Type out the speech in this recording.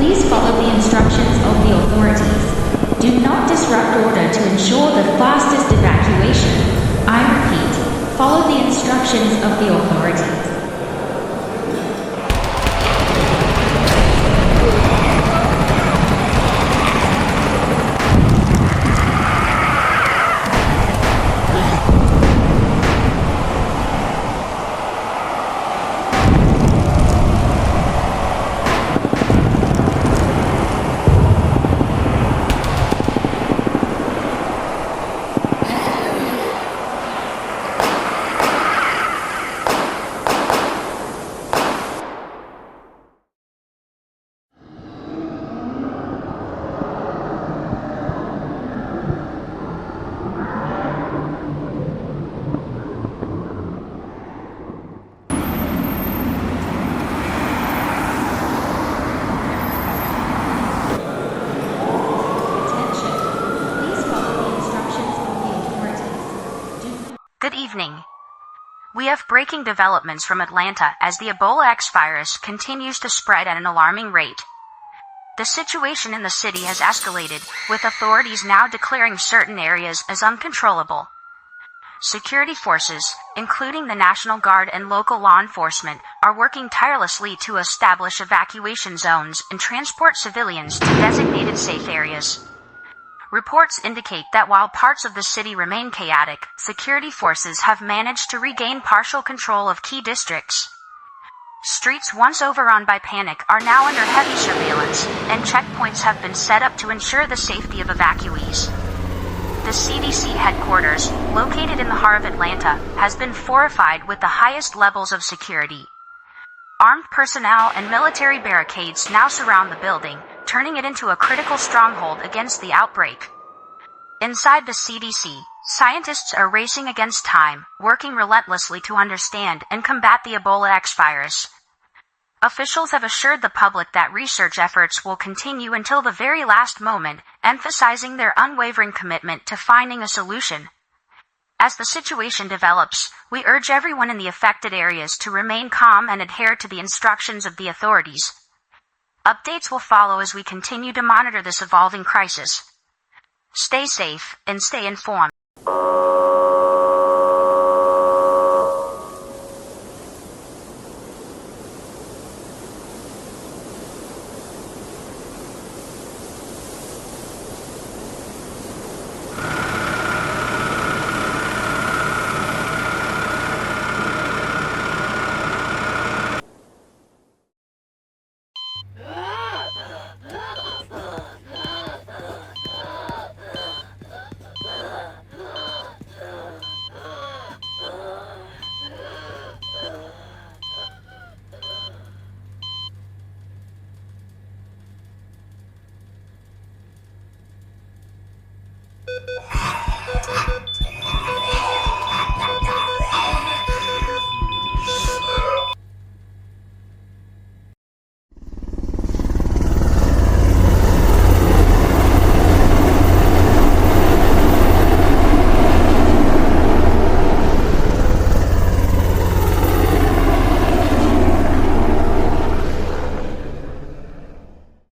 Please follow the instructions of the authorities. Do not disrupt order to ensure the fastest evacuation. I repeat, follow the instructions of the authorities. Good evening. We have breaking developments from Atlanta as the EbolaX virus continues to spread at an alarming rate. The situation in the city has escalated, with authorities now declaring certain areas as uncontrollable. Security forces, including the National Guard and local law enforcement, are working tirelessly to establish evacuation zones and transport civilians to designated safe areas. Reports indicate that while parts of the city remain chaotic, security forces have managed to regain partial control of key districts. Streets once overrun by panic are now under heavy surveillance, and checkpoints have been set up to ensure the safety of evacuees. The CDC headquarters, located in the heart of Atlanta, has been fortified with the highest levels of security. Armed personnel and military barricades now surround the building, turning it into a critical stronghold against the outbreak. Inside the CDC, scientists are racing against time, working relentlessly to understand and combat the EbolaX virus. Officials have assured the public that research efforts will continue until the very last moment, emphasizing their unwavering commitment to finding a solution. As the situation develops, we urge everyone in the affected areas to remain calm and adhere to the instructions of the authorities. Updates will follow as we continue to monitor this evolving crisis. Stay safe and stay informed.